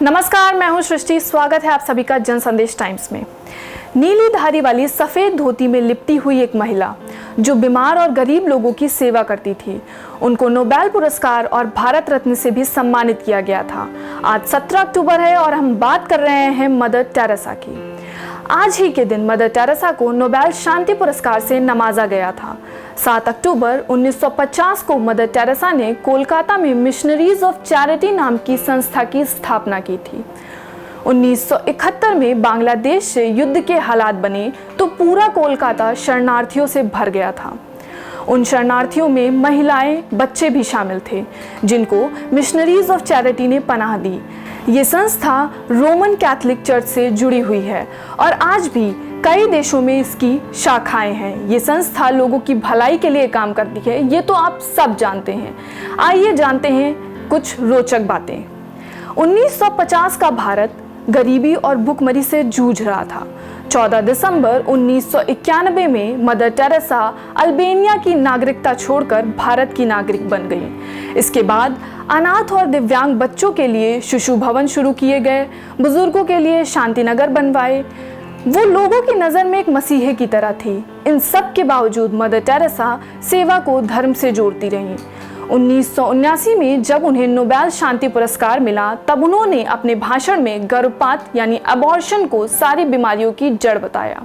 नमस्कार, मैं हूं सृष्टि। स्वागत है आप सभी का जन संदेश टाइम्स में। नीली धारी वाली सफेद धोती में लिपटी हुई एक महिला जो बीमार और गरीब लोगों की सेवा करती थी, उनको नोबेल पुरस्कार और भारत रत्न से भी सम्मानित किया गया था। आज 17 अक्टूबर है और हम बात कर रहे हैं मदर टेरेसा की। आज ही के दिन मदर टेरेसा को नोबेल शांति पुरस्कार से नवाजा गया था। 7 अक्टूबर 1950 को मदर टेरेसा ने कोलकाता में मिशनरीज ऑफ चैरिटी नाम की संस्था की स्थापना की थी। 1971 में बांग्लादेश से युद्ध के हालात बने तो पूरा कोलकाता शरणार्थियों से भर गया था। उन शरणार्थियों में महिलाएं, बच्चे भी शामिल थे, जिनको मिशनरीज ऑफ चैरिटी ने पनाह दी। ये संस्था रोमन कैथोलिक चर्च से जुड़ी हुई है और आज भी कई देशों में इसकी शाखाएं हैं। ये संस्था लोगों की भलाई के लिए काम करती है, ये तो आप सब जानते हैं। आइए जानते हैं कुछ रोचक बातें। 1950 का भारत गरीबी और भुखमरी से जूझ रहा था। 14 दिसंबर 1991 में मदर टेरेसा अल्बानिया की नागरिकता छोड़कर भारत की नागरिक बन गई। इसके बाद अनाथ और दिव्यांग बच्चों के लिए शिशु भवन शुरू किए गए, बुजुर्गों के लिए शांतिनगर बनवाए। वो लोगों की नज़र में एक मसीहे की तरह थी। इन सब के बावजूद मदर टेरेसा सेवा को धर्म से जोड़ती रहीं। 1979 में जब उन्हें नोबेल शांति पुरस्कार मिला, तब उन्होंने अपने भाषण में गर्भपात यानी अबॉर्शन को सारी बीमारियों की जड़ बताया।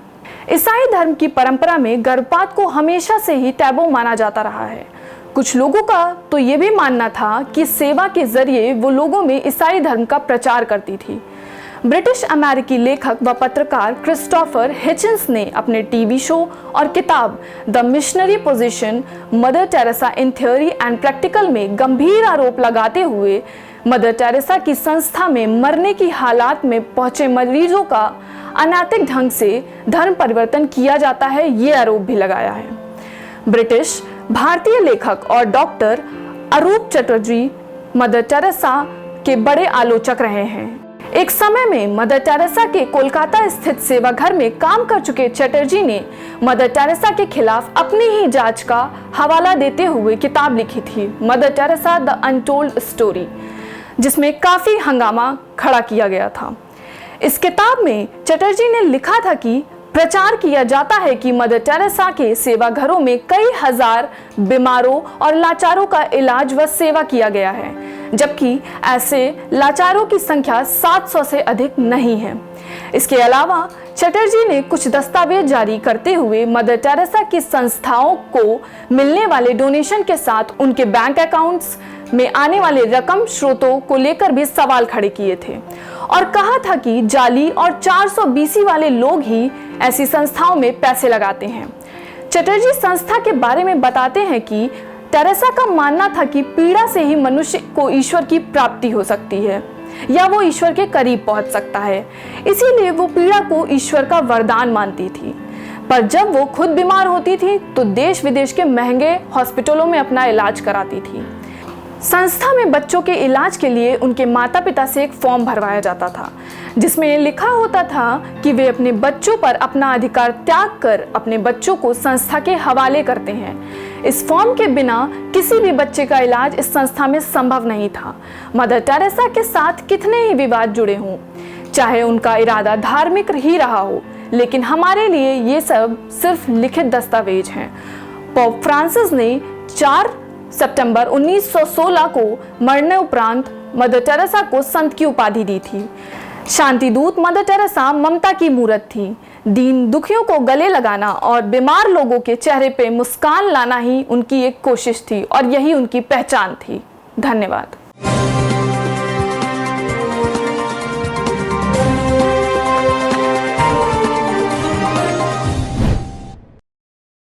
ईसाई धर्म की परंपरा में गर्भपात को हमेशा से ही टैबू माना जाता रहा है। कुछ लोगों का तो ये भी मानना था कि सेवा के जरिए वो लोगों में ईसाई धर्म का प्रचार करती थी। ब्रिटिश अमेरिकी लेखक व पत्रकार क्रिस्टोफर हिचिन्स ने अपने टीवी शो और किताब the missionary position mother Teresa in theory and practical में गंभीर आरोप लगाते हुए मदर टेरेसा की संस्था में मरने की हालात में पहुंचे मरीजों का अनैतिक ढंग से धर्म परिवर्तन किया जाता है, ये आरोप भी लगाया है। ब्रिटिश भारतीय लेखक और डॉक्टर अरूप चटर्जी मदर टेरेसा के बड़े आलोचक रहे हैं। एक समय में मदर टेरेसा के कोलकाता स्थित सेवा घर में काम कर चुके चटर्जी ने मदर टेरेसा के खिलाफ अपनी ही जांच का हवाला देते हुए किताब लिखी थी, mother Teresa the untold story, जिसमें काफी हंगामा खड़ा किया गया था। इस किताब में चटर्जी ने लिखा था कि प्रचार किया जाता है कि मदर टेरेसा के सेवा घरों में कई हजार बीमारों और लाचारों का इलाज व सेवा किया गया है, जबकि ऐसे लाचारों की संख्या 700 से अधिक नहीं है। इसके अलावा चटर्जी ने कुछ दस्तावेज जारी करते हुए मदर टेरेसा की संस्थाओं को मिलने वाले डोनेशन के साथ उनके बैंक अकाउंट्स में आने वाले रकम स्रोतों को लेकर भी सवाल खड़े किए थे और कहा था कि जाली और 400 बीसी वाले लोग ही ऐसी संस्थाओं में पैसे लगाते हैं। चटर्जी संस्था के बारे में बताते हैं कि टेरेसा का मानना था कि पीड़ा से ही मनुष्य को ईश्वर की प्राप्ति हो सकती है या वो ईश्वर के करीब पहुंच सकता है, इसीलिए वो पीड़ा को ईश्वर का वरदान मानती थी। पर जब वो खुद बीमार होती थी तो देश विदेश के महंगे हॉस्पिटलों में अपना इलाज कराती थी। संस्था में बच्चों के इलाज के लिए उनके माता पिता से एक फॉर्म भरवाया जाता था, जिसमें लिखा होता था कि वे अपने बच्चों पर अपना अधिकार त्याग कर अपने बच्चों को संस्था के हवाले करते हैं। इस फॉर्म के बिना किसी भी बच्चे का इलाज इस संस्था में संभव नहीं था। मदर टेरेसा के साथ कितने ही विवाद जुड़े हों, चाहे उनका इरादा धार्मिक ही रहा हो, लेकिन हमारे लिए ये सब सिर्फ लिखित दस्तावेज हैं। पोप फ्रांसिस ने 4 सितंबर 1916 को मरने उपरांत मदर टेरेसा को संत की उपाधि दी थी। शांति दूत मदर टेरेसा ममता की मूरत थी। दीन दुखियों को गले लगाना और बीमार लोगों के चेहरे पे मुस्कान लाना ही उनकी एक कोशिश थी और यही उनकी पहचान थी। धन्यवाद।